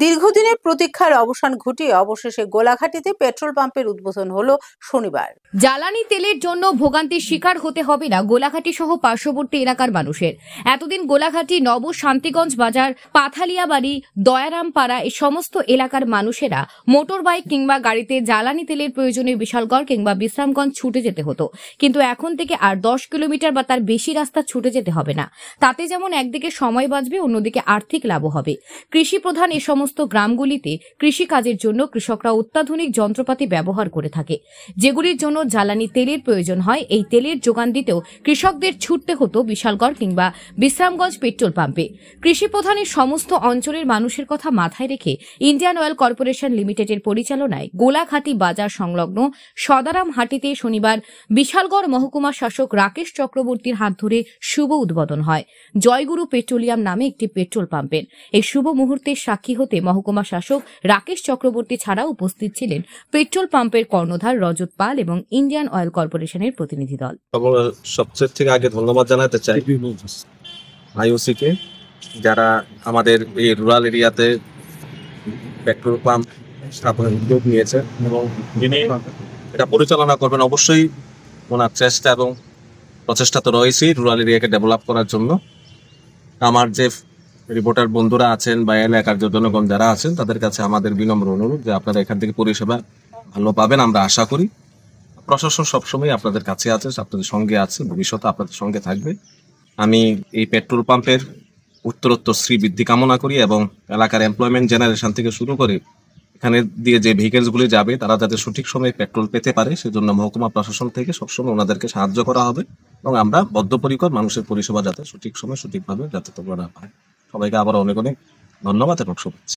দীর্ঘদিনের প্রতীক্ষার অবসান ঘটিয়ে অবশেষে গোলাঘাটিতে পেট্রোল পাম্পের উদ্বোধন হলো শনিবার। জ্বালানি তেলের জন্য ভোগান্তির শিকার হতে হবে না গোলাঘাটি সহ পার্শ্ববর্তী এলাকার মানুষের। এতদিন গোলাঘাটি, নব শান্তিগঞ্জ বাজার, পাথালিয়াবাড়ি, দয়ারামপাড়া এই সমস্ত এলাকার মানুষেরা মোটর বাইক কিংবা গাড়িতে জ্বালানি তেলের প্রয়োজনে বিশালগড় কিংবা বিশ্রামগঞ্জ ছুটে যেতে হতো, কিন্তু এখন থেকে আর 10 কিলোমিটার বা তার বেশি রাস্তা ছুটে যেতে হবে না। তাতে যেমন একদিকে সময় বাঁচবে, অন্যদিকে আর্থিক লাভও হবে। কৃষি প্রধান এই সমস্ত গ্রামগুলিতে কৃষিকাজের জন্য কৃষকরা অত্যাধুনিক যন্ত্রপাতি ব্যবহার করে থাকে, যেগুলির জন্য জ্বালানি তেলের প্রয়োজন হয়। এই তেলের যোগান দিতেও কৃষকদের ছুটতে হতো বিশালগড় কিংবা বিশ্রামগঞ্জ পেট্রোল পাম্পে। কৃষি প্রধানের সমস্ত অঞ্চলের মানুষের কথা মাথায় রেখে ইন্ডিয়ান অয়েল কর্পোরেশন লিমিটেডের পরিচালনায় গোলাঘাটি বাজার সংলগ্ন সদারামহাটিতে শনিবার বিশালগড় মহকুমা শাসক রাকেশ চক্রবর্তীর হাত ধরে শুভ উদ্বোধন হয় জয়গুরু পেট্রোলিয়াম নামে একটি পেট্রোল পাম্পের। এই শুভ মুহূর্তের সাক্ষী হতে মহকুমা শাসক রাকেশ চক্রবর্তী ছাড়াও উপস্থিত ছিলেন পেট্রোল পাম্পের কর্ণধার রজত পাল এবং ইন্ডিয়ান অয়েল কর্পোরেশনের প্রতিনিধি দল। সবচেয়ে থেকে আগে ধন্যবাদ জানাতে চাই আইওসি কে, যারা আমাদের এই রুরাল এরিয়াতে পেট্রোল পাম্প স্থাপনের উদ্যোগ নিয়েছে এবং যিনি এটা পরিচালনা করবেন। অবশ্যই ওনার চেষ্টা এবং প্রচেষ্টা তো রয়েছেই রুরাল এরিয়াকে ডেভেলপ করার জন্য। আমার যে রিপোর্টার বন্ধুরা আছেন বা এলাকার যে জনগণ যারা আছেন, তাদের কাছে আমাদের বিনম্র অনুরোধ যে আপনারা এখান থেকে পরিষেবা ভালো পাবেন, আমরা আশা করি। প্রশাসন সবসময় আপনাদের কাছে আছে, আপনাদের সঙ্গে আছে, ভবিষ্যতে আপনাদের সঙ্গে থাকবে। আমি এই পেট্রোল পাম্পের উত্তরোত্তর শ্রীবৃদ্ধি কামনা করি এবং এলাকার এমপ্লয়মেন্ট জেনারেশন থেকে শুরু করে এখানে দিয়ে যে ভেহিকেলসগুলি যাবে তারা যাতে সঠিক সময়ে পেট্রোল পেতে পারে, সেজন্য মহকুমা প্রশাসন থেকে সবসময় ওনাদেরকে সাহায্য করা হবে এবং আমরা বদ্ধপরিকর মানুষের পরিষেবা যাতে সঠিক সময় সঠিকভাবে যাতে তোমরা না পায়। সবাইকে আবার অনেক অনেক ধন্যবাদ এবং শুভেচ্ছা।